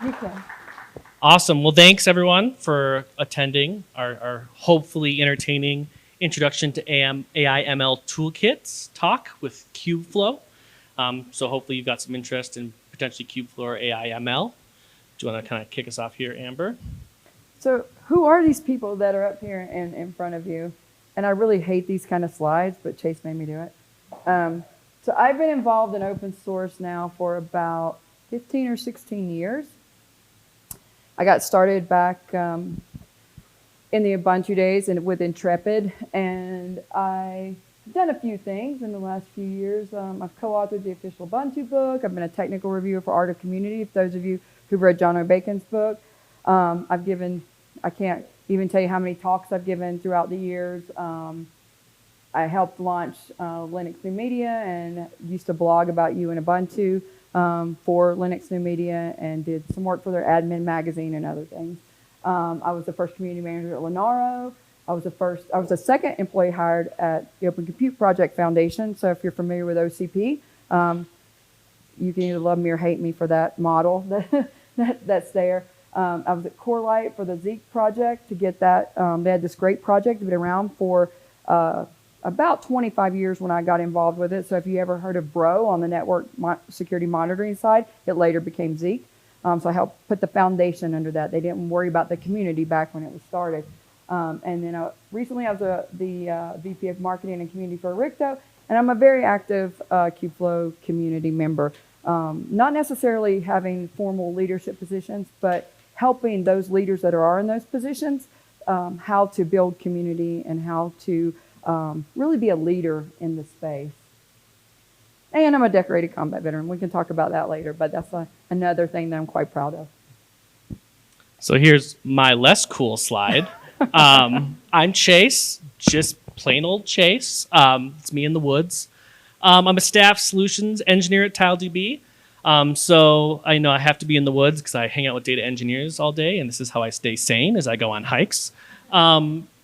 You can. Awesome. Well, thanks everyone for attending our hopefully entertaining introduction to AI ML toolkits talk with Kubeflow. So hopefully you've got some interest in potentially Kubeflow or AI ML. Do you want to kind of kick us off here, Amber? So who are these people that are up here in front of you? And I really hate these kind of slides, but Chase made me do it. So I've been involved in open source now for about 15 or 16 years. I got started back in the Ubuntu days and with Intrepid, and I've done a few things in the last few years. I've co-authored the official Ubuntu book. I've been a technical reviewer for Art of Community, for those of you who've read John O'Bacon's book. I can't even tell you how many talks I've given throughout the years. I helped launch Linux New Media and used to blog about you in Ubuntu for Linux New Media and did some work for their admin magazine and other things. I was the first community manager at Linaro. I was the second employee hired at the Open Compute Project Foundation. So if you're familiar with OCP, you can either love me or hate me for that model that's there. I was at CoreLight for the Zeek project to get that. They had this great project that had been around for about 25 years when I got involved with it. So if you ever heard of Bro on the network security monitoring side, it later became Zeek. So I helped put the foundation under that. They didn't worry about the community back when it was started. And then recently I was the VP of Marketing and Community for Ricto, and I'm a very active Kubeflow community member. Not necessarily having formal leadership positions, but helping those leaders that are in those positions how to build community and how to really be a leader in the space. And I'm a decorated combat veteran. We can talk about that later, but that's another thing that I'm quite proud of. So here's my less cool slide. I'm Chase, just plain old Chase. It's me in the woods. I'm a staff solutions engineer at TileDB. So I know I have to be in the woods because I hang out with data engineers all day, and this is how I stay sane as I go on hikes.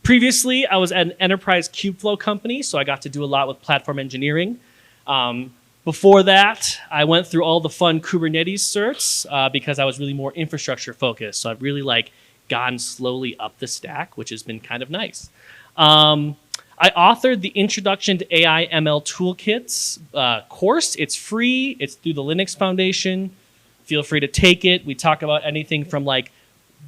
Previously, I was at an enterprise Kubeflow company, so I got to do a lot with platform engineering. Before that, I went through all the fun Kubernetes certs because I was really more infrastructure focused. So I've really gone slowly up the stack, which has been kind of nice. I authored the Introduction to AI ML Toolkits course. It's free. It's through the Linux Foundation. Feel free to take it. We talk about anything from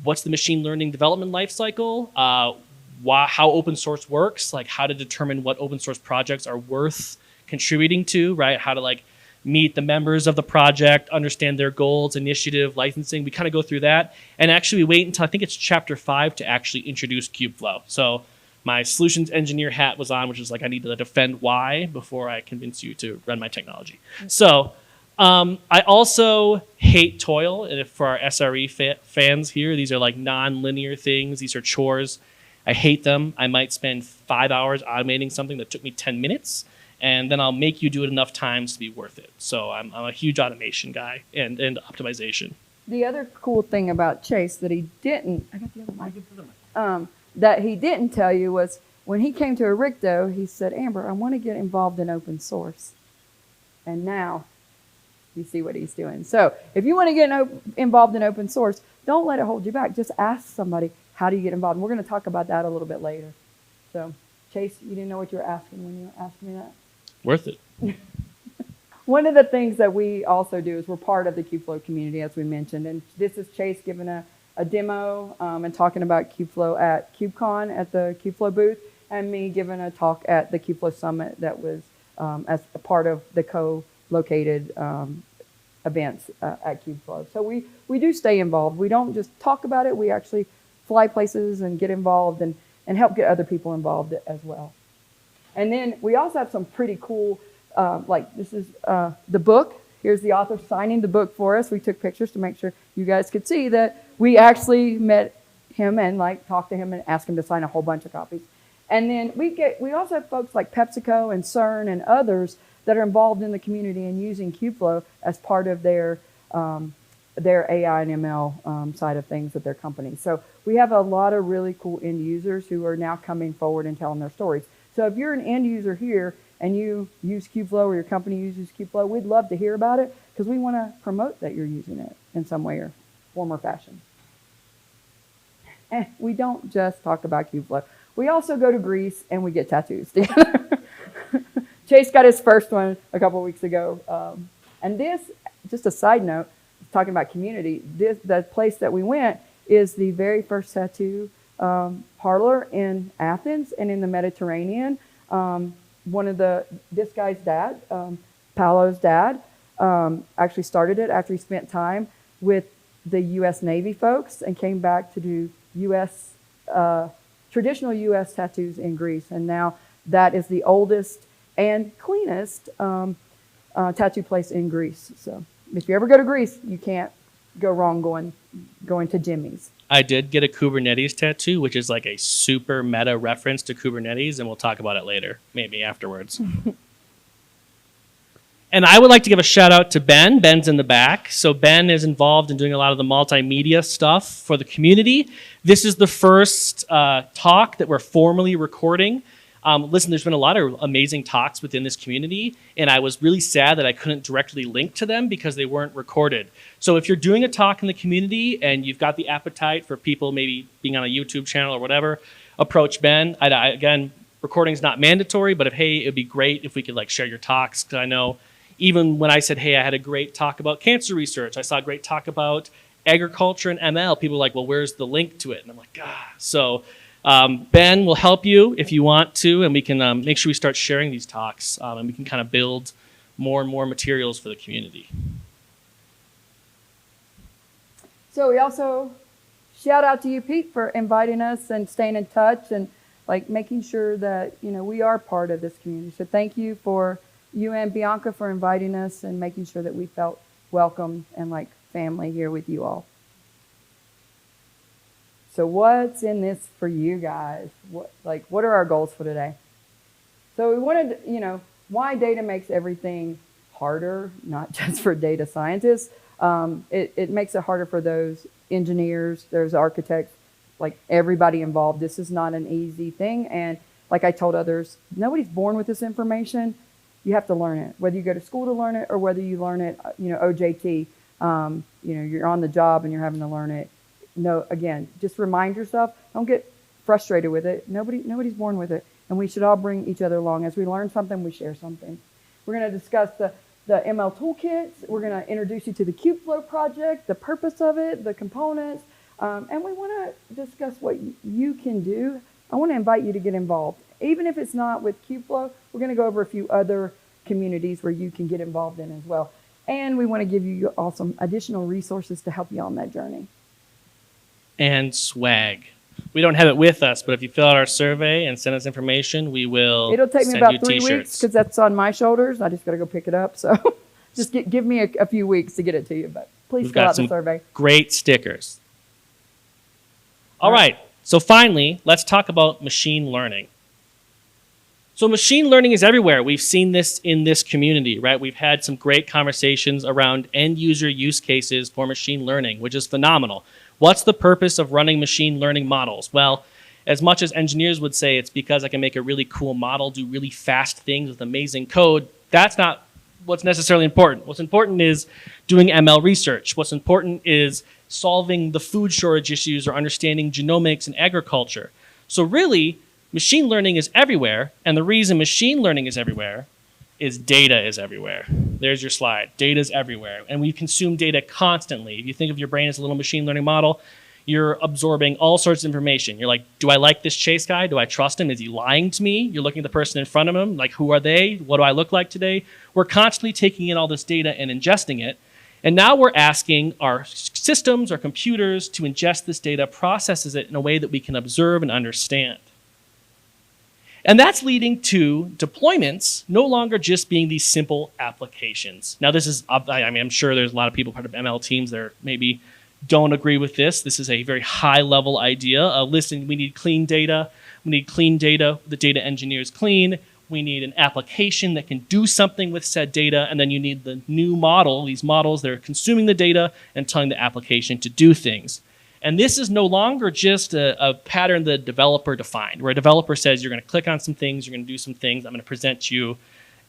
what's the machine learning development lifecycle, how open source works, how to determine what open source projects are worth contributing to, right? How to meet the members of the project, understand their goals, initiative, licensing. We kind of go through that. And actually we wait until I think it's chapter 5 to actually introduce Kubeflow. So my solutions engineer hat was on, which is I need to defend why before I convince you to run my technology. So I also hate toil. And for our SRE fans here, these are non-linear things. These are chores. I hate them. I might spend 5 hours automating something that took me 10 minutes, and then I'll make you do it enough times to be worth it. So I'm a huge automation guy and optimization. The other cool thing about Chase that he didn't, I got the other mic, that he didn't tell you was when he came to Ericto, he said, Amber, I want to get involved in open source. And now you see what he's doing. So if you want to get involved in open source, don't let it hold you back. Just ask somebody, how do you get involved? And we're going to talk about that a little bit later. So Chase, you didn't know what you were asking when you asked me that? Worth it. One of the things that we also do is we're part of the Kubeflow community, as we mentioned. And this is Chase giving a demo and talking about Kubeflow at KubeCon at the Kubeflow booth, and me giving a talk at the Kubeflow Summit that was as a part of the co-located events at Kubeflow. So we do stay involved. We don't just talk about it. We actually fly places and get involved and help get other people involved as well. And then we also have some pretty cool, this is the book. Here's the author signing the book for us. We took pictures to make sure you guys could see that we actually met him and talked to him and asked him to sign a whole bunch of copies. And then we also have folks like PepsiCo and CERN and others that are involved in the community and using Kubeflow as part of their AI and ML side of things at their company. So we have a lot of really cool end users who are now coming forward and telling their stories. So if you're an end user here and you use Kubeflow or your company uses Kubeflow, we'd love to hear about it because we want to promote that you're using it in some way or form or fashion. And we don't just talk about Kubeflow. We also go to Greece and we get tattoos together. Chase got his first one a couple weeks ago. And this, just a side note, talking about community, the place that we went is the very first tattoo parlor in Athens and in the Mediterranean. This guy's dad, Paolo's dad, actually started it after he spent time with the U.S. Navy folks and came back to do traditional U.S. tattoos in Greece. And now that is the oldest and cleanest tattoo place in Greece. So if you ever go to Greece, you can't go wrong going to Jimmy's. I did get a Kubernetes tattoo, which is like a super meta reference to Kubernetes, and we'll talk about it later, maybe afterwards. And I would like to give a shout out to Ben. Ben's in the back. So Ben is involved in doing a lot of the multimedia stuff for the community. This is the first talk that we're formally recording. Listen, there's been a lot of amazing talks within this community, and I was really sad that I couldn't directly link to them because they weren't recorded. So if you're doing a talk in the community and you've got the appetite for people maybe being on a YouTube channel or whatever, approach Ben. Again, recording's not mandatory, but it'd be great if we could share your talks, because I know even when I said, hey, I had a great talk about cancer research, I saw a great talk about agriculture and ML, people are like, well, where's the link to it? And I'm like, So Ben will help you if you want to, and we can make sure we start sharing these talks, and we can kind of build more and more materials for the community. So we also shout out to you, Pete, for inviting us and staying in touch and making sure that we are part of this community. So thank you for you and Bianca for inviting us and making sure that we felt welcome and like family here with you all. So what's in this for you guys? What are our goals for today? So we wanted, why data makes everything harder, not just for data scientists. It makes it harder for those engineers, those architects, everybody involved. This is not an easy thing. And like I told others, nobody's born with this information. You have to learn it, whether you go to school to learn it or whether you learn it, OJT, you're on the job and you're having to learn it. No, again, just remind yourself, don't get frustrated with it. Nobody's born with it. And we should all bring each other along. As we learn something, we share something. We're going to discuss the ML toolkits. We're going to introduce you to the Kubeflow project, the purpose of it, the components. And we want to discuss what you can do. I want to invite you to get involved. Even if it's not with Kubeflow, we're going to go over a few other communities where you can get involved in as well. And we want to give you all some additional resources to help you on that journey. And swag. We don't have it with us, but if you fill out our survey and send us information, we will It'll take me send about you 3 t-shirts. weeks because that's on my shoulders. I just got to go pick it up. So just give me a few weeks to get it to you. But please fill out the survey. Great stickers. All right. So finally, let's talk about machine learning. So machine learning is everywhere. We've seen this in this community, right? We've had some great conversations around end user use cases for machine learning, which is phenomenal. What's the purpose of running machine learning models? Well, as much as engineers would say it's because I can make a really cool model, do really fast things with amazing code, that's not what's necessarily important. What's important is doing ML research. What's important is solving the food shortage issues or understanding genomics and agriculture. So really, machine learning is everywhere, and the reason machine learning is everywhere is data is everywhere. There's your slide. Data is everywhere, and we consume data constantly. If you think of your brain as a little machine learning model, you're absorbing all sorts of information. You're like, do I like this Chase guy? Do I trust him? Is he lying to me? You're looking at the person in front of him, like, who are they? What do I look like today? We're constantly taking in all this data and ingesting it, and now we're asking our systems, our computers, to ingest this data, processes it in a way that we can observe and understand. And that's leading to deployments no longer just being these simple applications. Now this is, I'm sure there's a lot of people part of ML teams that maybe don't agree with this. This is a very high level idea. Listen, we need clean data. We need clean data. The data engineer is clean. We need an application that can do something with said data. And then you need the new model, these models that are consuming the data and telling the application to do things. And this is no longer just a pattern the developer defined, where a developer says, you're going to click on some things, you're going to do some things, I'm going to present you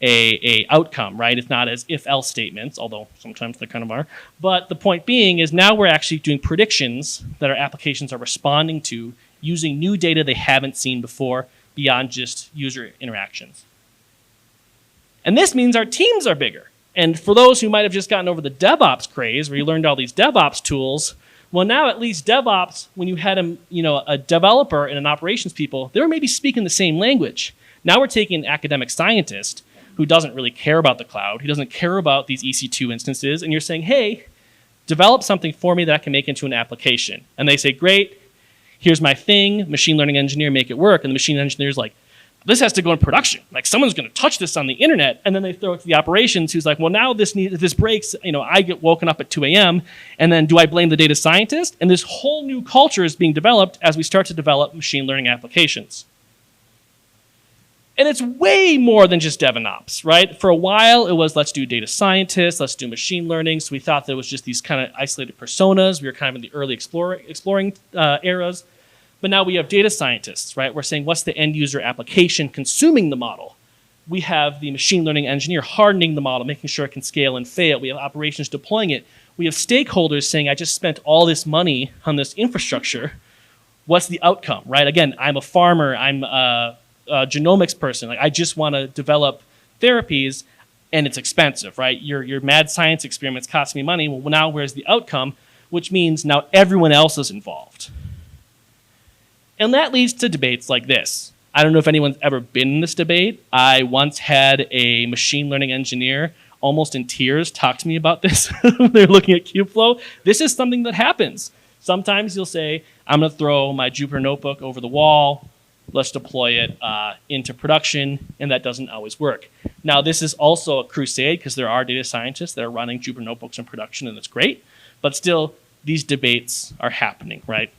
a outcome, right? It's not as if-else statements, although sometimes they kind of are. But the point being is now we're actually doing predictions that our applications are responding to using new data they haven't seen before beyond just user interactions. And this means our teams are bigger. And for those who might have just gotten over the DevOps craze, where you learned all these DevOps tools, well, now at least DevOps, when you had a developer and an operations people, they were maybe speaking the same language. Now we're taking an academic scientist who doesn't really care about the cloud, who doesn't care about these EC2 instances, and you're saying, hey, develop something for me that I can make into an application. And they say, great, here's my thing, machine learning engineer, make it work. And the machine engineer's like, this has to go in production. Like someone's going to touch this on the internet, and then they throw it to the operations who's like, well, now if this breaks, I get woken up at 2 a.m. And then do I blame the data scientist? And this whole new culture is being developed as we start to develop machine learning applications. And it's way more than just dev and ops, right? For a while, it was let's do data scientists, let's do machine learning. So we thought that it was just these kind of isolated personas. We were kind of in the early exploring eras. But now we have data scientists, right? We're saying what's the end user application consuming the model? We have the machine learning engineer hardening the model, making sure it can scale and fail. We have operations deploying it. We have stakeholders saying, I just spent all this money on this infrastructure. What's the outcome, right? Again, I'm a farmer. I'm a genomics person. Like, I just want to develop therapies, and it's expensive, right? Your mad science experiments cost me money. Well, now where's the outcome? Which means now everyone else is involved. And that leads to debates like this. I don't know if anyone's ever been in this debate. I once had a machine learning engineer almost in tears talk to me about this when they're looking at Kubeflow. This is something that happens. Sometimes you'll say, I'm going to throw my Jupyter notebook over the wall. Let's deploy it into production, and that doesn't always work. Now, this is also a crusade because there are data scientists that are running Jupyter notebooks in production, and it's great. But still, these debates are happening, right?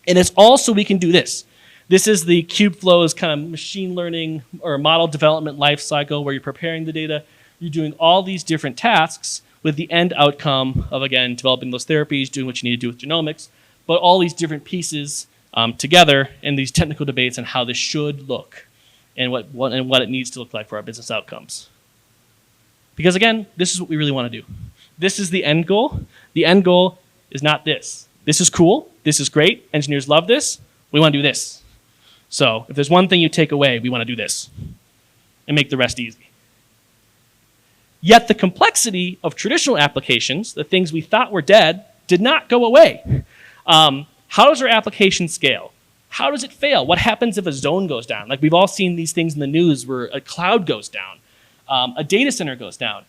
And it's also, we can do this. This is the Kubeflow's kind of machine learning or model development lifecycle where you're preparing the data. You're doing all these different tasks with the end outcome of, again, developing those therapies, doing what you need to do with genomics, but all these different pieces together in these technical debates on how this should look and what it needs to look like for our business outcomes. Because, again, this is what we really want to do. This is the end goal. The end goal is not this. This is cool. This is great. Engineers love this. We want to do this. So if there's one thing you take away, we want to do this and make the rest easy. Yet the complexity of traditional applications, the things we thought were dead, did not go away. How does our application scale? How does it fail? What happens if a zone goes down? Like we've all seen these things in the news where a cloud goes down, a data center goes down.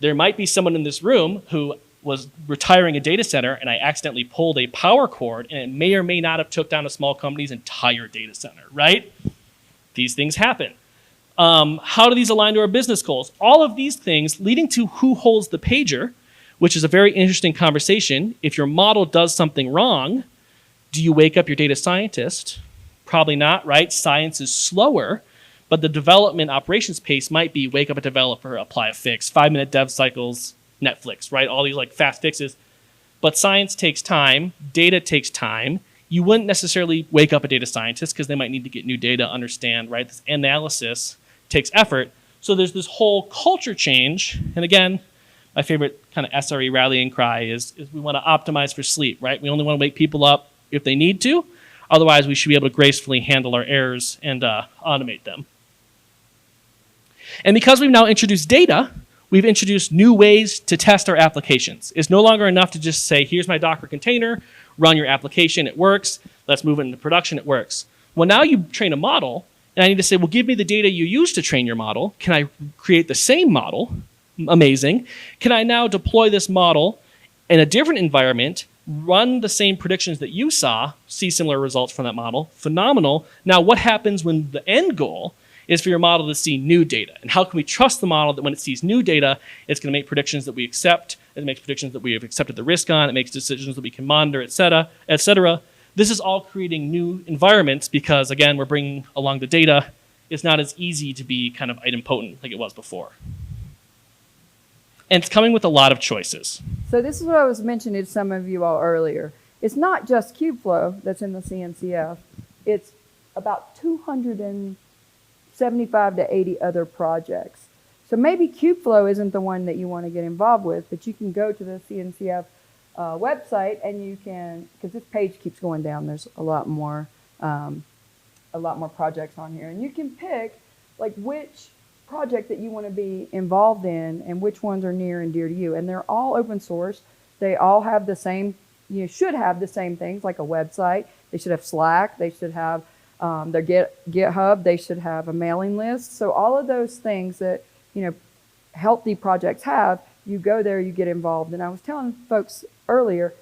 There might be someone in this room who was retiring a data center and I accidentally pulled a power cord and it may or may not have took down a small company's entire data center, right? These things happen. How do these align to our business goals? All of these things leading to who holds the pager, which is a very interesting conversation. If your model does something wrong, do you wake up your data scientist? Probably not, right? Science is slower, but the development operations pace might be wake up a developer, apply a fix, 5-minute dev cycles, Netflix, right? All these like fast fixes. But science takes time, data takes time. You wouldn't necessarily wake up a data scientist because they might need to get new data, understand, right? This analysis takes effort. So there's this whole culture change. And again, my favorite kind of SRE rallying cry is we want to optimize for sleep, right? We only want to wake people up if they need to. Otherwise, we should be able to gracefully handle our errors and automate them. And because we've now introduced data, we've introduced new ways to test our applications. It's no longer enough to just say, here's my Docker container, run your application, it works. Let's move it into production, it works. Well, now you train a model, and I need to say, well, give me the data you used to train your model. Can I create the same model? Amazing. Can I now deploy this model in a different environment, run the same predictions that you saw, see similar results from that model? Phenomenal. Now, what happens when the end goal is for your model to see new data? And how can we trust the model that when it sees new data, it's going to make predictions that we accept, it makes predictions that we have accepted the risk on, it makes decisions that we can monitor, et cetera, et cetera. This is all creating new environments because, again, we're bringing along the data. It's not as easy to be kind of idempotent like it was before. And it's coming with a lot of choices. So this is what I was mentioning to some of you all earlier. It's not just Kubeflow that's in the CNCF. It's about 270 75 to 80 other projects. So maybe Kubeflow isn't the one that you want to get involved with, but you can go to the CNCF website and you can, because this page keeps going down, there's a lot more projects on here, and you can pick like which project that you want to be involved in and which ones are near and dear to you. And they're all open source. They all have the same, you should have the same things like a website. They should have Slack. They should have their GitHub. They should have a mailing list. So all of those things that, healthy projects have, you go there, you get involved. And I was telling folks earlier,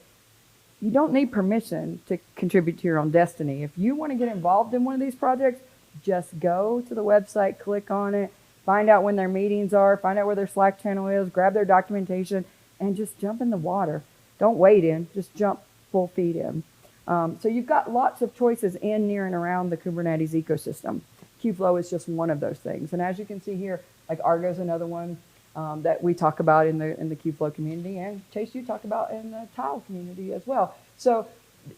you don't need permission to contribute to your own destiny. If you want to get involved in one of these projects, just go to the website, click on it, find out when their meetings are, find out where their Slack channel is, grab their documentation, and just jump in the water. Don't wade in, just jump full feet in. So you've got lots of choices in, near, and around the Kubernetes ecosystem. Kubeflow is just one of those things. And as you can see here, like Argo's another one that we talk about in the Kubeflow community, and Chase, you talk about in the Tile community as well. So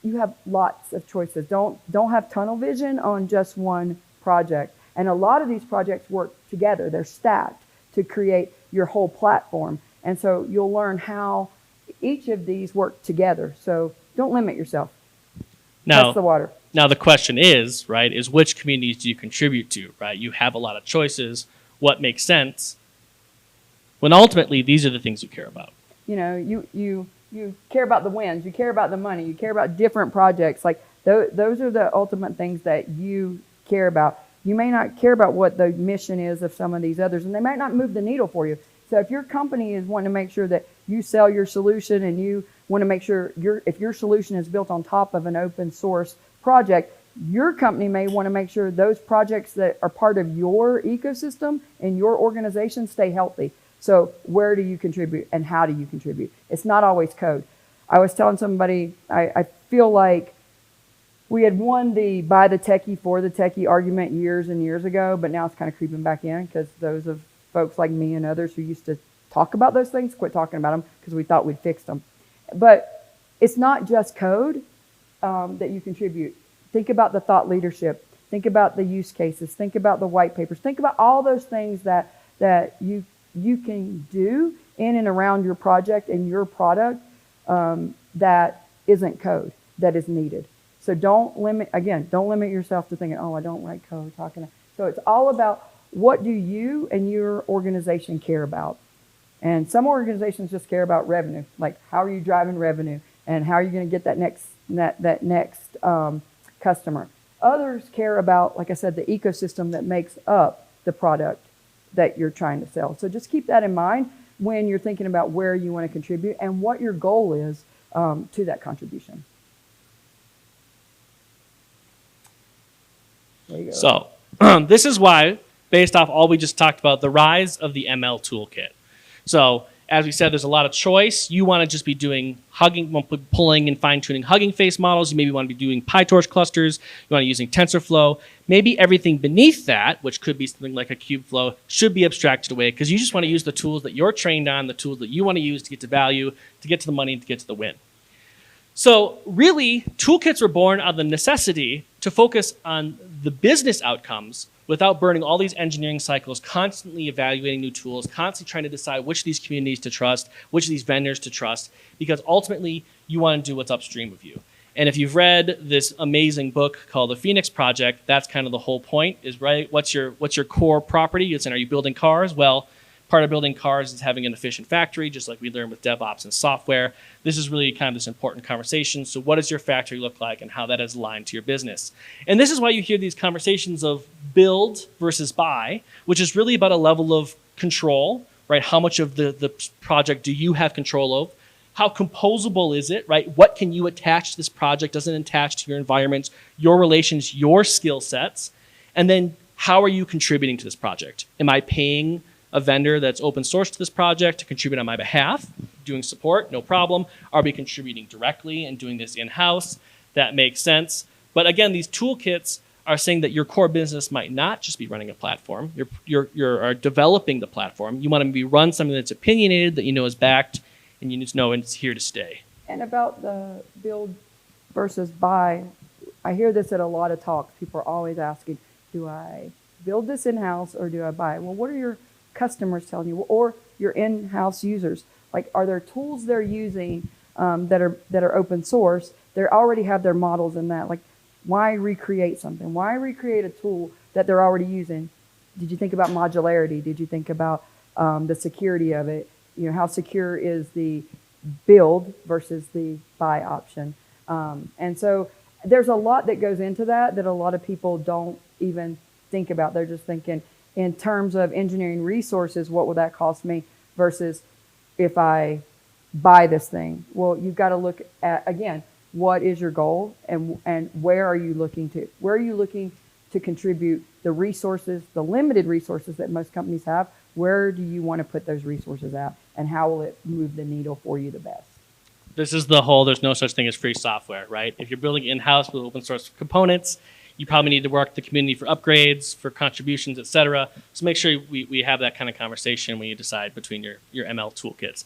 you have lots of choices. Don't have tunnel vision on just one project. And a lot of these projects work together. They're stacked to create your whole platform. And so you'll learn how each of these work together. So don't limit yourself. Test the water. Now the question is, right, is which communities do you contribute to, right? You have a lot of choices. What makes sense? When ultimately, these are the things you care about. You care about the wins. You care about the money. You care about different projects. Like those are the ultimate things that you care about. You may not care about what the mission is of some of these others, and they might not move the needle for you. So if your company is wanting to make sure that you sell your solution and you want to make sure if your solution is built on top of an open source project, your company may want to make sure those projects that are part of your ecosystem and your organization stay healthy. So where do you contribute and how do you contribute? It's not always code. I was telling somebody, I feel like we had won the by the techie for the techie argument years and years ago, but now it's kind of creeping back in because those of folks like me and others who used to talk about those things quit talking about them because we thought we'd fixed them. But it's not just code that you contribute. Think about the thought leadership. Think about the use cases. Think about the white papers. Think about all those things that you can do in and around your project and your product that isn't code, that is needed. So don't limit yourself to thinking, oh, I don't write code. So it's all about what do you and your organization care about. And some organizations just care about revenue, like how are you driving revenue and how are you going to get that next customer. Others care about, like I said, the ecosystem that makes up the product that you're trying to sell. So just keep that in mind when you're thinking about where you want to contribute and what your goal is to that contribution. There you go. So this is why, based off all we just talked about, the rise of the ML toolkit. So as we said, there's a lot of choice. You want to just be doing pulling and fine-tuning Hugging Face models. You maybe want to be doing PyTorch clusters. You want to be using TensorFlow. Maybe everything beneath that, which could be something like a Kubeflow, should be abstracted away because you just want to use the tools that you're trained on, the tools that you want to use to get to value, to get to the money, to get to the win. So really, toolkits were born out of the necessity to focus on the business outcomes without burning all these engineering cycles, constantly evaluating new tools, constantly trying to decide which of these communities to trust, which of these vendors to trust, because ultimately you want to do what's upstream of you. And if you've read this amazing book called The Phoenix Project, that's kind of the whole point is, right, what's your core property? Are you building cars? Well, part of building cars is having an efficient factory, just like we learned with DevOps and software. This is really kind of this important conversation. So what does your factory look like and how that is aligned to your business? And this is why you hear these conversations of build versus buy, which is really about a level of control, right? How much of the project do you have control of? How composable is it, right? What can you attach to this project? Doesn't attach to your environment, your relations, your skill sets? And then how are you contributing to this project? Am I paying a vendor that's open source to this project to contribute on my behalf, doing support, no problem. Are we contributing directly and doing this in-house? That makes sense. But again, these toolkits are saying that your core business might not just be running a platform. You're developing the platform. You want to maybe run something that's opinionated, that you know is backed, and you just know it's here to stay. And about the build versus buy, I hear this at a lot of talks. People are always asking, do I build this in-house or do I buy it? Well, what are your customers telling you, or your in-house users? Like, are there tools they're using that are open source? They already have their models in that. Like, why recreate something? Why recreate a tool that they're already using? Did you think about modularity? Did you think about the security of it? You know, how secure is the build versus the buy option? And so there's a lot that goes into that a lot of people don't even think about. They're just thinking in terms of engineering resources, what will that cost me versus if I buy this thing? Well, you've got to look at, again, what is your goal and where are you looking to contribute the resources, the limited resources that most companies have? Where do you want to put those resources at, and how will it move the needle for you the best? This is the whole, there's no such thing as free software, right? If you're building in-house with open source components, you probably need to work the community for upgrades, for contributions, et cetera. So make sure we have that kind of conversation when you decide between your ML toolkits.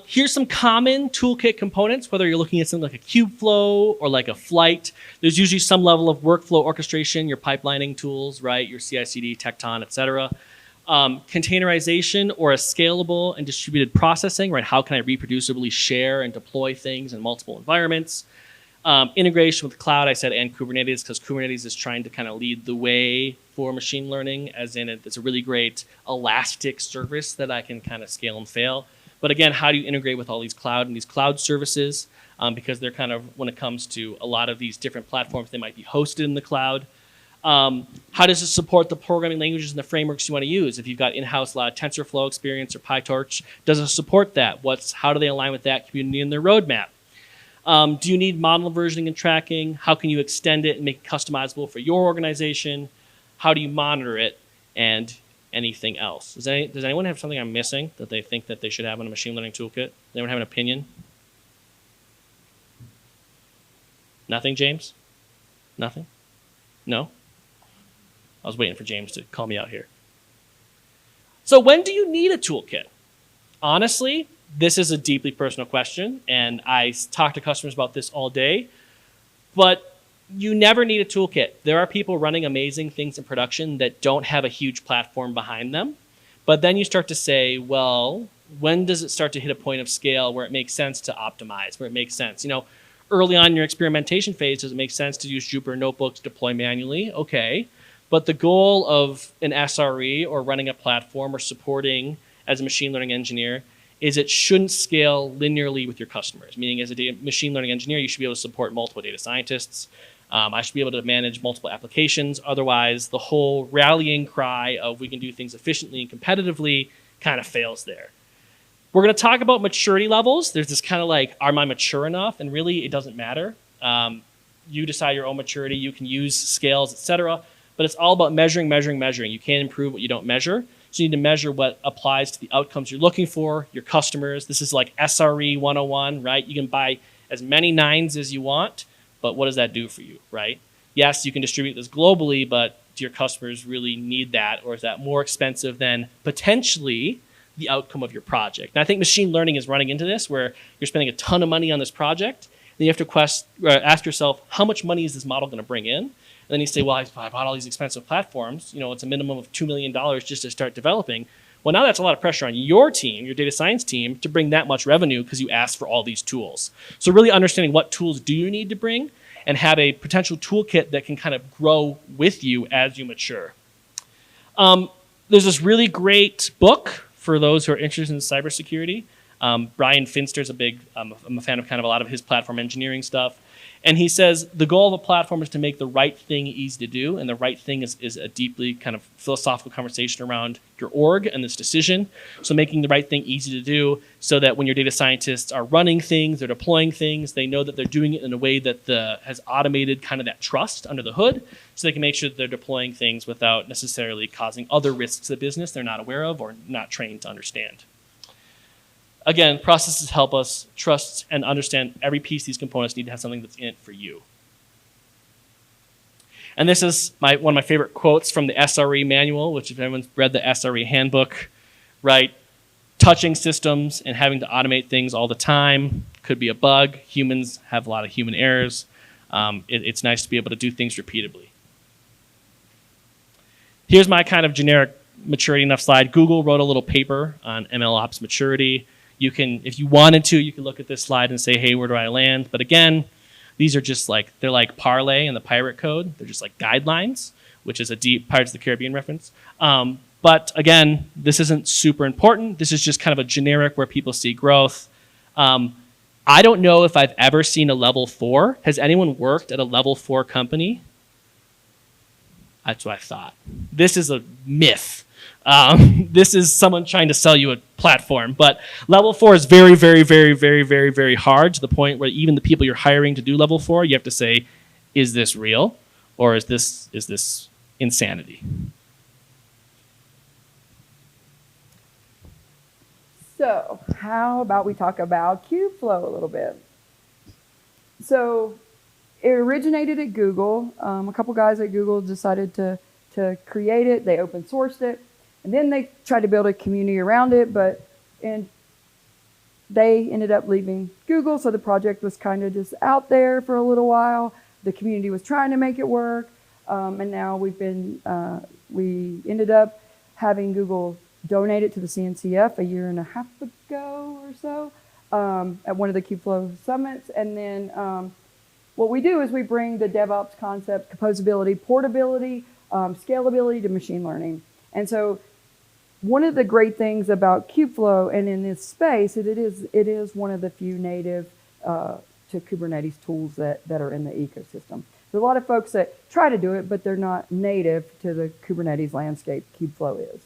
Here's some common toolkit components, whether you're looking at something like a Kubeflow or like a Flight. There's usually some level of workflow orchestration, your pipelining tools, right? Your CI/CD, Tecton, et cetera. Containerization or a scalable and distributed processing, right? How can I reproducibly share and deploy things in multiple environments? Integration with cloud, I said, and Kubernetes, because Kubernetes is trying to kind of lead the way for machine learning, as in it's a really great elastic service that I can kind of scale and fail. But again, how do you integrate with all these cloud services? Because they're kind of, when it comes to a lot of these different platforms, they might be hosted in the cloud. How does it support the programming languages and the frameworks you want to use? If you've got in-house a lot of TensorFlow experience or PyTorch, does it support that? How do they align with that community in their roadmap? Do you need model versioning and tracking? How can you extend it and make it customizable for your organization? How do you monitor it? And anything else? Does anyone have something I'm missing that they think that they should have in a machine learning toolkit? Does anyone have an opinion? Nothing, James? Nothing? No? I was waiting for James to call me out here. So when do you need a toolkit? Honestly, this is a deeply personal question, and I talk to customers about this all day, but you never need a toolkit. There are people running amazing things in production that don't have a huge platform behind them, but then you start to say, well, when does it start to hit a point of scale where it makes sense to optimize, where it makes sense? You know, early on in your experimentation phase, does it make sense to use Jupyter Notebooks to deploy manually? Okay. But the goal of an SRE or running a platform or supporting as a machine learning engineer is it shouldn't scale linearly with your customers. Meaning, as a machine learning engineer, you should be able to support multiple data scientists. I should be able to manage multiple applications. Otherwise, the whole rallying cry of we can do things efficiently and competitively kind of fails there. We're going to talk about maturity levels. There's this kind of like, am I mature enough? And really, it doesn't matter. You decide your own maturity. You can use scales, et cetera. But it's all about measuring. You can't improve what you don't measure. So you need to measure what applies to the outcomes you're looking for, your customers. This is like SRE 101, right? You can buy as many 9s as you want, but what does that do for you, right? Yes, you can distribute this globally, but do your customers really need that? Or is that more expensive than potentially the outcome of your project? And I think machine learning is running into this, where you're spending a ton of money on this project. Then you have to ask yourself, how much money is this model going to bring in? And then you say, well, I bought all these expensive platforms. You know, it's a minimum of $2 million just to start developing. Well, now that's a lot of pressure on your team, your data science team, to bring that much revenue because you asked for all these tools. So really understanding what tools do you need to bring and have a potential toolkit that can kind of grow with you as you mature. There's this really great book for those who are interested in cybersecurity. Brian Finster's I'm a fan of kind of a lot of his platform engineering stuff. And he says the goal of a platform is to make the right thing easy to do. And the right thing is a deeply kind of philosophical conversation around your org and this decision. So making the right thing easy to do so that when your data scientists are running things, they're deploying things, they know that they're doing it in a way that has automated kind of that trust under the hood, so they can make sure that they're deploying things without necessarily causing other risks to the business they're not aware of or not trained to understand. Again, processes help us trust and understand every piece of these components need to have something that's in it for you. And this is one of my favorite quotes from the SRE manual, which if anyone's read the SRE handbook, right? Touching systems and having to automate things all the time could be a bug. Humans have a lot of human errors. It's nice to be able to do things repeatably. Here's my kind of generic maturity enough slide. Google wrote a little paper on MLOps maturity. You can, if you wanted to, you can look at this slide and say, hey, where do I land? But again, these are just like, they're like Parlay in the pirate code. They're just like guidelines, which is a deep Pirates of the Caribbean reference. But again, this isn't super important. This is just kind of a generic where people see growth. I don't know if I've ever seen a level 4. Has anyone worked at a level 4 company? That's what I thought. This is a myth. This is someone trying to sell you a platform. But level 4 is very, very, very, very, very, very hard, to the point where even the people you're hiring to do level 4, you have to say, is this real? Or is this insanity? So how about we talk about Kubeflow a little bit? So it originated at Google. A couple guys at Google decided to create it. They open sourced it. And then they tried to build a community around it, and they ended up leaving Google. So the project was kind of just out there for a little while. The community was trying to make it work. And now we ended up having Google donate it to the CNCF a year and a half ago or so at one of the Kubeflow summits. And then what we do is we bring the DevOps concepts, composability, portability, scalability to machine learning. And so one of the great things about Kubeflow and in this space is it is one of the few native to Kubernetes tools that are in the ecosystem. There's a lot of folks that try to do it, but they're not native to the Kubernetes landscape. Kubeflow is.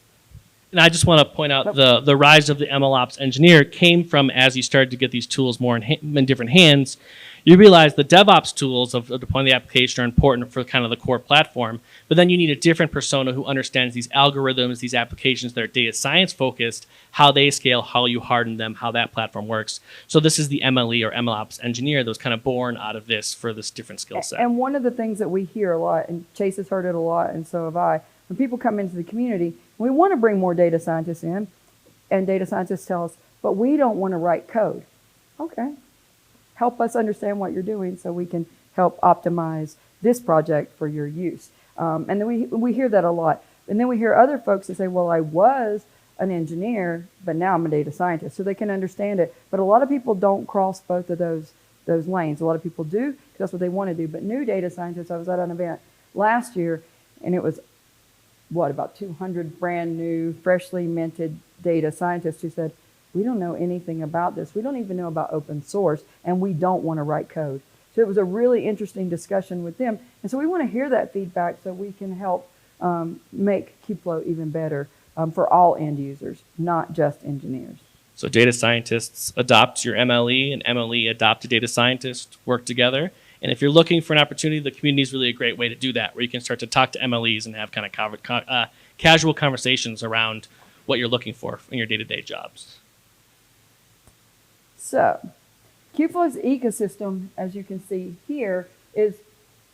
And I just want to point out the rise of the MLOps engineer came from, as you started to get these tools more in different hands, you realize the DevOps tools of deploying the application are important for kind of the core platform, but then you need a different persona who understands these algorithms, these applications that are data science focused, how they scale, how you harden them, how that platform works. So this is the MLE or MLOps engineer that was kind of born out of this for this different skill set. And one of the things that we hear a lot, and Chase has heard it a lot, and so have I, when people come into the community, we want to bring more data scientists in, and data scientists tell us, but we don't want to write code. Okay. Help us understand what you're doing so we can help optimize this project for your use. And then we hear that a lot. And then we hear other folks that say, well, I was an engineer, but now I'm a data scientist. So they can understand it. But a lot of people don't cross both of those lanes. A lot of people do, because that's what they want to do. But new data scientists, I was at an event last year, and it was, about 200 brand new, freshly minted data scientists who said, we don't know anything about this. We don't even know about open source, and we don't want to write code. So it was a really interesting discussion with them. And so we want to hear that feedback so we can help make Kubeflow even better for all end users, not just engineers. So data scientists adopt your MLE, and MLE adopt a data scientist, work together. And if you're looking for an opportunity, the community is really a great way to do that, where you can start to talk to MLEs and have kind of casual conversations around what you're looking for in your day-to-day jobs. So, Kubeflow's ecosystem, as you can see here, is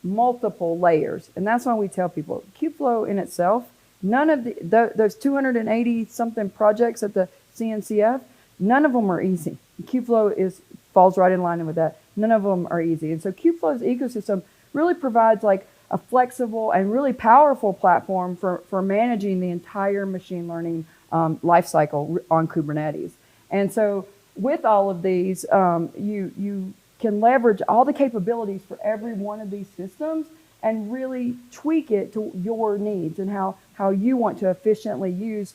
multiple layers. And that's why we tell people, Kubeflow in itself, none of those 280 something projects at the CNCF, none of them are easy. Kubeflow falls right in line with that. None of them are easy. And so Kubeflow's ecosystem really provides like a flexible and really powerful platform for managing the entire machine learning lifecycle on Kubernetes. And so with all of these, you can leverage all the capabilities for every one of these systems and really tweak it to your needs and how you want to efficiently use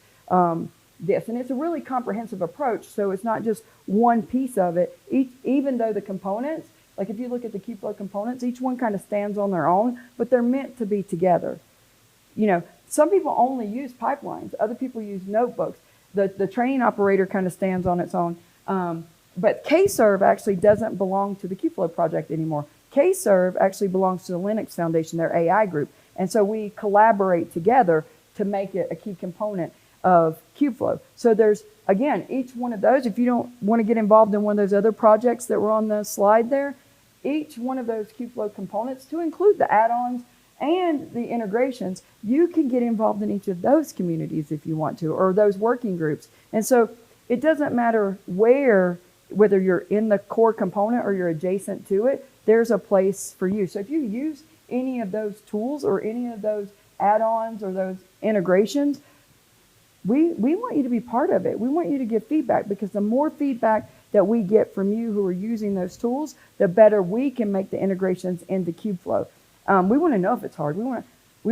this. And it's a really comprehensive approach, so it's not just one piece of it. Even though the components, like if you look at the Kubeflow components, each one kind of stands on their own, but they're meant to be together. You know, some people only use pipelines. Other people use notebooks. The training operator kind of stands on its own. But Kserve actually doesn't belong to the Kubeflow project anymore. Kserve actually belongs to the Linux Foundation, their AI group. And so we collaborate together to make it a key component of Kubeflow. So there's, again, each one of those, if you don't want to get involved in one of those other projects that were on the slide there, each one of those Kubeflow components, to include the add-ons and the integrations, you can get involved in each of those communities if you want to, or those working groups. And so it doesn't matter whether you're in the core component or you're adjacent to it, there's a place for you. So if you use any of those tools or any of those add-ons or those integrations, we want you to be part of it. We want you to give feedback, because the more feedback that we get from you who are using those tools, the better we can make the integrations into Kubeflow. We want to know if it's hard. We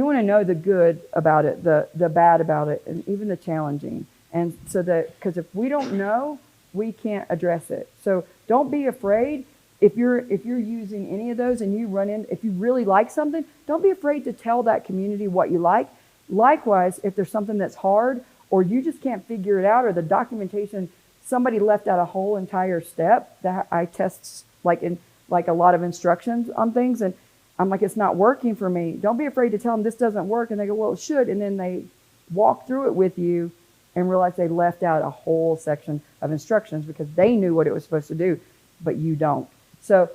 want to know the good about it, the bad about it, and even the challenging. And so that, because if we don't know, we can't address it. So don't be afraid. If you're using any of those and you run in, if you really like something, don't be afraid to tell that community what you like. Likewise, if there's something that's hard, or you just can't figure it out, or the documentation, somebody left out a whole entire step that I test like a lot of instructions on things, and I'm like, it's not working for me. Don't be afraid to tell them this doesn't work, and they go, well, it should, and then they walk through it with you and realize they left out a whole section of instructions because they knew what it was supposed to do, but you don't. So,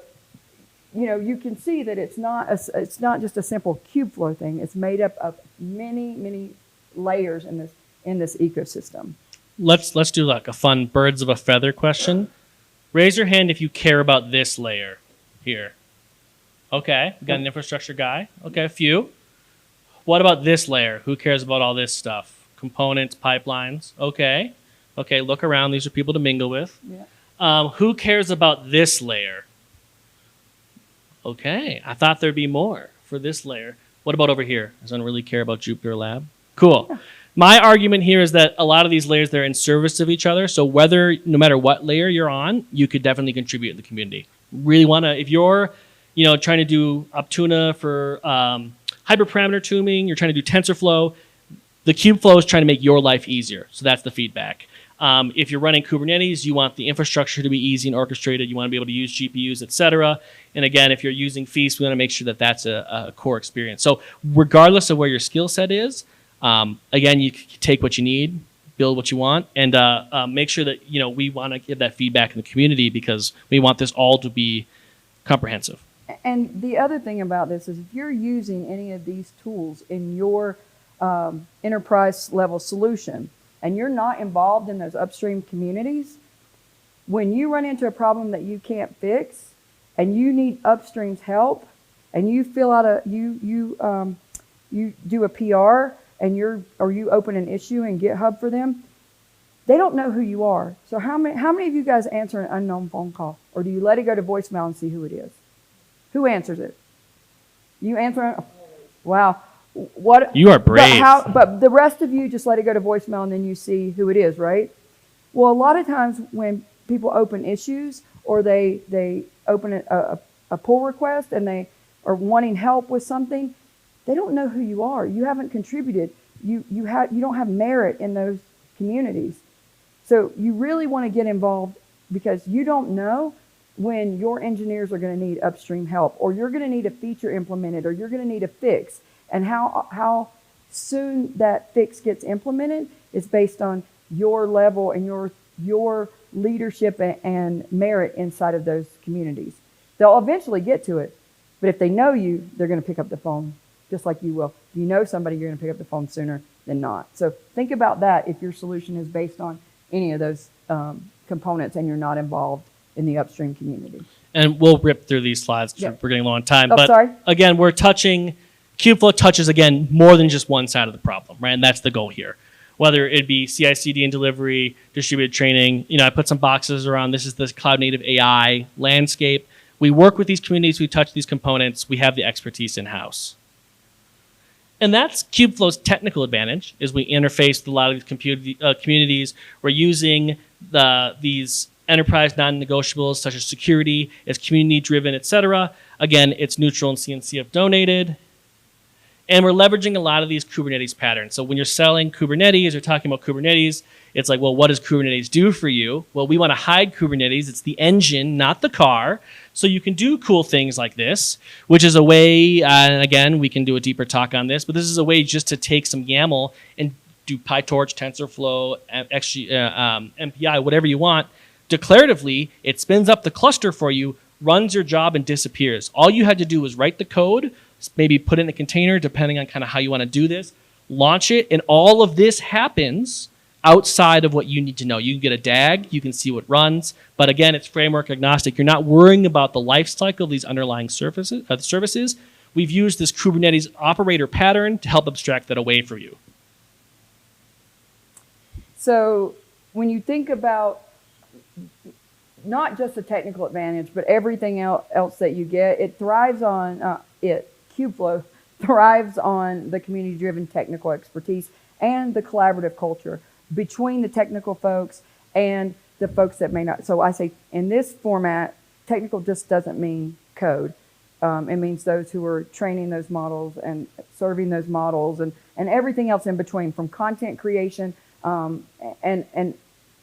you can see that it's not just a simple Kubeflow thing. It's made up of many, many layers in this ecosystem. Let's do like a fun birds of a feather question. Raise your hand if you care about this layer here. Okay, we got an infrastructure guy. Okay, a few. What about this layer? Who cares about all this stuff? Components, pipelines. Okay, look around. These are people to mingle with. Yeah. Who cares about this layer? Okay, I thought there'd be more for this layer. What about over here? Does anyone really care about Jupyter Lab? Cool. Yeah. My argument here is that a lot of these layers, they're in service of each other. So no matter what layer you're on, you could definitely contribute in the community. Really want to, if you're trying to do Optuna for hyperparameter tuning, you're trying to do TensorFlow, the Kubeflow is trying to make your life easier. So that's the feedback. If you're running Kubernetes, you want the infrastructure to be easy and orchestrated. You want to be able to use GPUs, et cetera. And again, if you're using Feast, we want to make sure that that's a core experience. So regardless of where your skill set is, again, you take what you need, build what you want, and make sure that we want to give that feedback in the community, because we want this all to be comprehensive. And the other thing about this is, if you're using any of these tools in your enterprise level solution, and you're not involved in those upstream communities, when you run into a problem that you can't fix, and you need upstream's help, and you fill out you do a PR, and you open an issue in GitHub for them, they don't know who you are. So how many of you guys answer an unknown phone call? Or do you let it go to voicemail and see who it is? Who answers it? You answer it? Wow. What? You are brave. But the rest of you just let it go to voicemail and then you see who it is, right? Well, a lot of times when people open issues, or they open a pull request and they are wanting help with something, they don't know who you are. You haven't contributed. You don't have merit in those communities. So you really want to get involved, because you don't know when your engineers are going to need upstream help, or you're going to need a feature implemented, or you're going to need a fix. And how soon that fix gets implemented is based on your level and your leadership and merit inside of those communities. They'll eventually get to it, but if they know you, they're going to pick up the phone just like you will. If you know somebody, you're going to pick up the phone sooner than not. So think about that if your solution is based on any of those components and you're not involved in the upstream community. And we'll rip through these slides because we're getting low on time. Oh, but sorry. Again, Kubeflow touches, again, more than just one side of the problem, right? And that's the goal here. Whether it be CI/CD and delivery, distributed training, I put some boxes around. This is the cloud native AI landscape. We work with these communities. We touch these components. We have the expertise in-house. And that's Kubeflow's technical advantage, is we interface with a lot of these communities. We're using these enterprise non-negotiables such as security, it's community-driven, et cetera. Again, it's neutral and CNCF donated. And we're leveraging a lot of these Kubernetes patterns. So when you're selling Kubernetes or talking about Kubernetes, it's like, well, what does Kubernetes do for you? Well, we want to hide Kubernetes. It's the engine, not the car. So you can do cool things like this, which is a way, and again, we can do a deeper talk on this, but this is a way just to take some YAML and do PyTorch, TensorFlow, MPI, whatever you want. Declaratively, it spins up the cluster for you, runs your job, and disappears. All you had to do was write the code, maybe put it in a container, depending on kind of how you want to do this, launch it, and all of this happens outside of what you need to know. You can get a DAG, you can see what runs, but again, it's framework agnostic. You're not worrying about the life cycle of these underlying services. we've used this Kubernetes operator pattern to help abstract that away for you. So when you think about not just the technical advantage, but everything else that you get, it thrives on Kubeflow thrives on the community-driven technical expertise and the collaborative culture between the technical folks and the folks that may not. So I say in this format, technical just doesn't mean code. It means those who are training those models and serving those models and everything else in between, from content creation and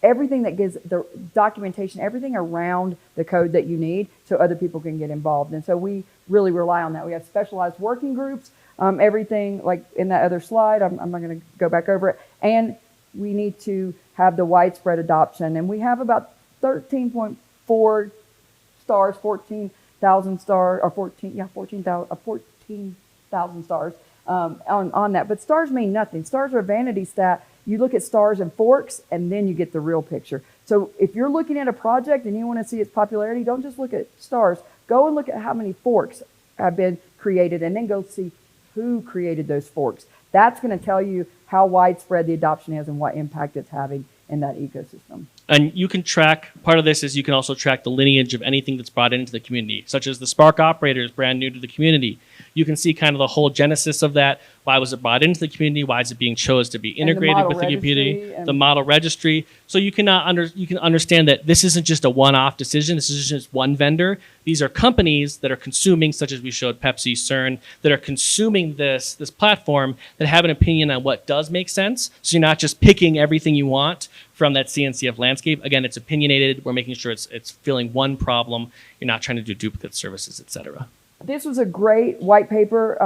everything that gives the documentation, everything around the code that you need so other people can get involved. And so we really rely on that. We have specialized working groups, everything like in that other slide. I'm not going to go back over it. And we need to have the widespread adoption. And we have about 13.4 stars, 14,000 stars, or 14,000 stars on that. But stars mean nothing. Stars are a vanity stat. You look at stars and forks, and then you get the real picture. So if you're looking at a project and you want to see its popularity, don't just look at stars. Go and look at how many forks have been created, and then go see who created those forks. That's going to tell you how widespread the adoption is and what impact it's having in that ecosystem. And you can track, part of this is you can also track the lineage of anything that's brought into the community, such as the Spark operator is brand new to the community. You can see kind of the whole genesis of that. Why was it brought into the community? Why is it being chosen to be integrated with the community? The model registry. So you can understand that this isn't just a one-off decision. This isn't just one vendor. These are companies that are consuming, such as we showed Pepsi, CERN, that are consuming this platform that have an opinion on what does make sense. So you're not just picking everything you want from that CNCF landscape. Again, it's opinionated. We're making sure it's filling one problem. You're not trying to do duplicate services, et cetera. This was a great white paper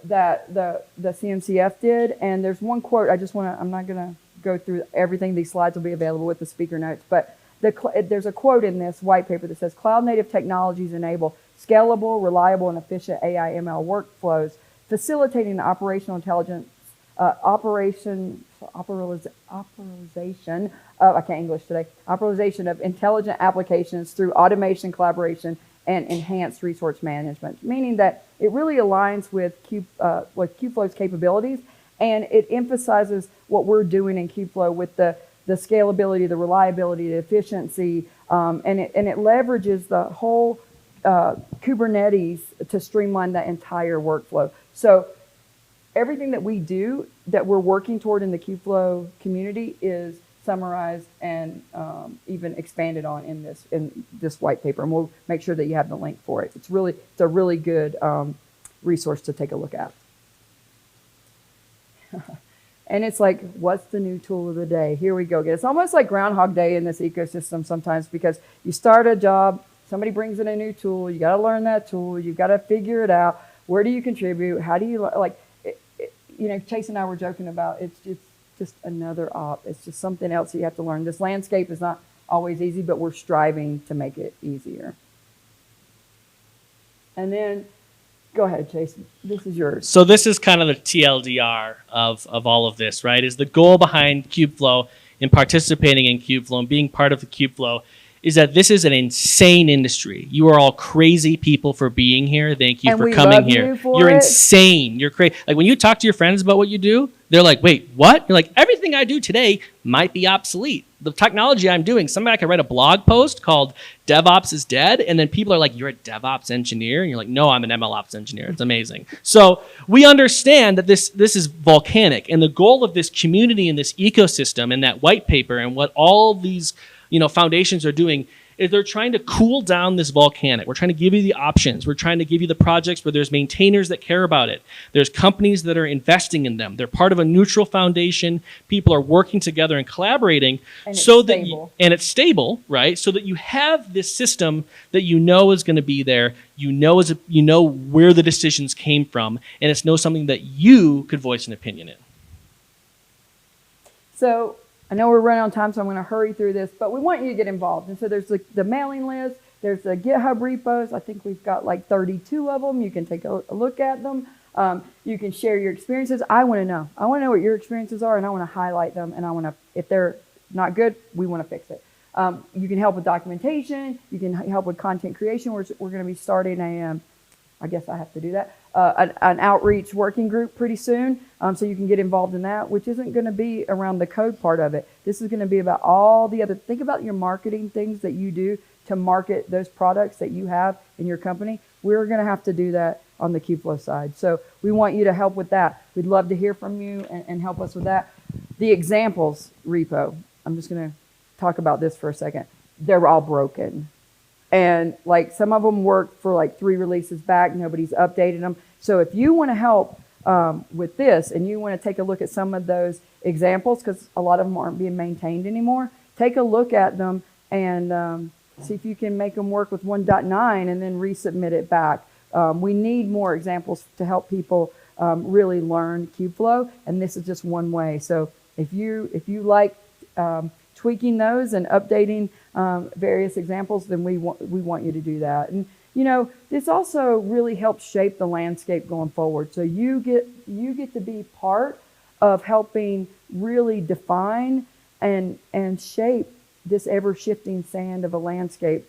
that the CNCF did, and there's one quote I'm not going to go through everything. These slides will be available with the speaker notes, but there's a quote in this white paper that says, cloud-native technologies enable scalable, reliable, and efficient AI/ML workflows, facilitating the operational intelligence, operationalization of intelligent applications through automation, collaboration, and enhanced resource management, meaning that it really aligns with Kubeflow's capabilities, and it emphasizes what we're doing in Kubeflow with the scalability, the reliability, the efficiency, and it leverages the whole Kubernetes to streamline that entire workflow. So everything that we do that we're working toward in the Kubeflow community is summarized and even expanded on in this white paper, and we'll make sure that you have the link for it. It's a really good resource to take a look at. And it's like, what's the new tool of the day? Here we go again. It's almost like Groundhog Day in this ecosystem sometimes, because you start a job, somebody brings in a new tool, you got to learn that tool, you got to figure it out. Where do you contribute? How do you Chase and I were joking about it's just another op. It's just something else you have to learn. This landscape is not always easy, but we're striving to make it easier. And then, go ahead, Jason. This is yours. So this is kind of the TLDR of all of this, right? Is the goal behind Kubeflow and participating in Kubeflow and being part of the Kubeflow is that this is an insane industry. You are all crazy people for being here. Thank you for coming here. You're insane. You're crazy. Like when you talk to your friends about what you do, they're like, wait, what? You're like, everything I do today might be obsolete. The technology I'm doing, somebody could write a blog post called DevOps is Dead, and then people are like, you're a DevOps engineer? And you're like, no, I'm an MLOps engineer. It's amazing. So we understand that this is volcanic, and the goal of this community and this ecosystem and that white paper and what all these foundations are doing is they're trying to cool down this volcanic. We're trying to give you the options. We're trying to give you the projects where there's maintainers that care about it. There's companies that are investing in them. They're part of a neutral foundation. People are working together and collaborating, and it's stable, right? So that you have this system that you know is going to be there. You know where the decisions came from, and it's something that you could voice an opinion in. So I know we're running on time, so I'm going to hurry through this, but we want you to get involved. And so there's the mailing list, there's the GitHub repos. I think we've got like 32 of them. You can take a look at them. You can share your experiences. I want to know. I want to know what your experiences are, and I want to highlight them, and if they're not good, we want to fix it. You can help with documentation. You can help with content creation. We're going to be starting I guess I have to do that, an outreach working group pretty soon, so you can get involved in that, which isn't going to be around the code part of it. This is going to be about all the other, think about your marketing things that you do to market those products that you have in your company. We're going to have to do that on the Kubeflow side. So we want you to help with that. We'd love to hear from you and help us with that. The examples repo, I'm just going to talk about this for a second. They're all broken. And like some of them work for like 3 releases back. Nobody's updated them. So if you want to help with this and you want to take a look at some of those examples, because a lot of them aren't being maintained anymore, take a look at them and see if you can make them work with 1.9 and then resubmit it back. We need more examples to help people really learn Kubeflow, and this is just one way. So if you like tweaking those and updating various examples, then we want you to do that. And you know, this also really helps shape the landscape going forward. So you get to be part of helping really define and shape this ever-shifting sand of a landscape.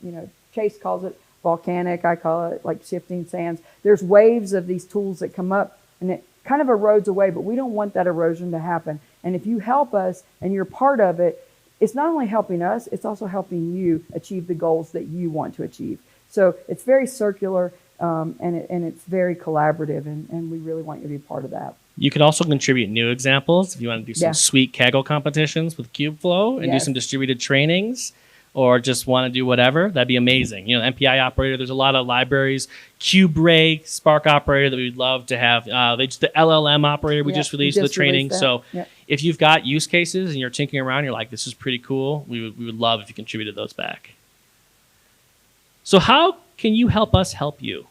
You know, Chase calls it volcanic. I call it like shifting sands. There's waves of these tools that come up, and it kind of erodes away, but we don't want that erosion to happen. And if you help us and you're part of it, it's not only helping us, it's also helping you achieve the goals that you want to achieve. So it's very circular, and it's very collaborative, and we really want you to be part of that. You could also contribute new examples if you want to do some sweet Kaggle competitions with Kubeflow and do some distributed trainings, or just want to do whatever. That'd be amazing. You know, MPI operator, there's a lot of libraries. QBreak, Spark operator that we'd love to have. The LLM operator we just released the training. So if you've got use cases and you're tinkering around, you're like, this is pretty cool, we would love if you contributed those back. So how can you help us help you?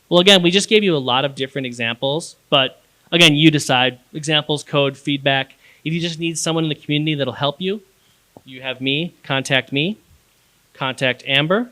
Well, again, we just gave you a lot of different examples, but again, you decide. Examples, code, feedback. If you just need someone in the community that'll help you, you have me, contact Amber.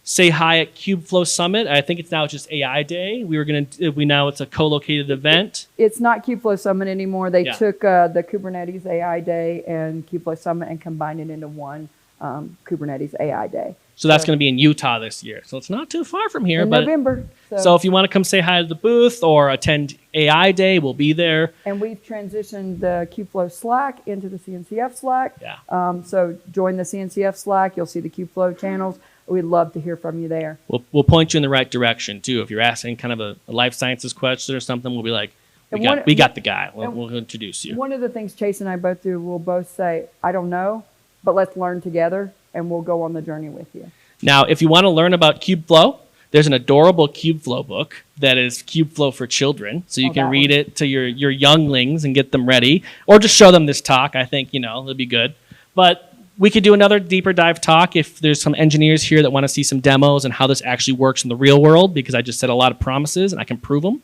Say hi at Kubeflow Summit. I think it's now just AI Day. It's a co-located event. It's not Kubeflow Summit anymore. They took the Kubernetes AI Day and Kubeflow Summit and combined it into one Kubernetes AI Day. So that's going to be in Utah this year. So it's not too far from here. In November. So if you want to come say hi to the booth or attend AI Day, we'll be there. And we've transitioned the Kubeflow Slack into the CNCF Slack. Yeah. So join the CNCF Slack. You'll see the Kubeflow channels. We'd love to hear from you there. We'll point you in the right direction, too. If you're asking kind of a life sciences question or something, we'll be like, we got the guy. We'll introduce you. One of the things Chase and I both do, we'll both say, I don't know, but let's learn together, and we'll go on the journey with you. Now, if you want to learn about Kubeflow, there's an adorable Kubeflow book that is Kubeflow for children. So you can read it to your younglings and get them ready, or just show them this talk. I think, it'll be good. But we could do another deeper dive talk if there's some engineers here that want to see some demos and how this actually works in the real world, because I just said a lot of promises and I can prove them.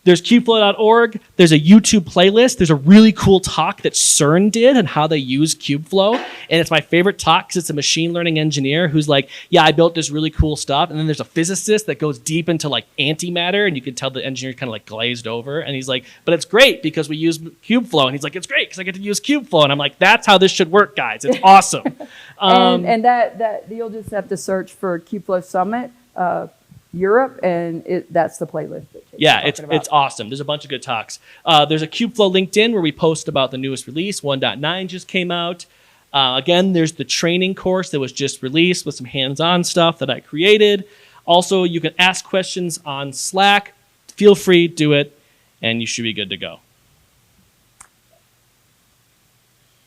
There's kubeflow.org. There's a YouTube playlist. There's a really cool talk that CERN did on how they use Kubeflow. And it's my favorite talk because it's a machine learning engineer who's like, I built this really cool stuff. And then there's a physicist that goes deep into like antimatter. And you can tell the engineer kind of like glazed over. And he's like, but it's great because we use Kubeflow. And he's like, it's great because I get to use Kubeflow. And I'm like, that's how this should work, guys. It's awesome. And that you'll just have to search for Kubeflow Summit Europe, and that's the playlist. It's awesome. There's a bunch of good talks. There's a Kubeflow LinkedIn where we post about the newest release. 1.9 just came out. Again, there's the training course that was just released with some hands-on stuff that I created. Also, you can ask questions on Slack. Feel free, do it, and you should be good to go.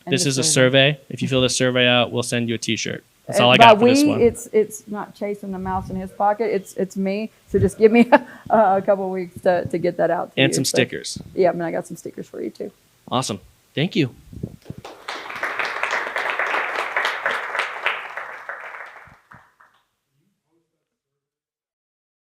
This is a survey. If you fill this survey out, we'll send you a T-shirt. That's all I got for this one. It's not chasing the mouse in his pocket. It's me. So just give me a couple of weeks to get that out to you. And some stickers. Yeah, I got some stickers for you too. Awesome. Thank you.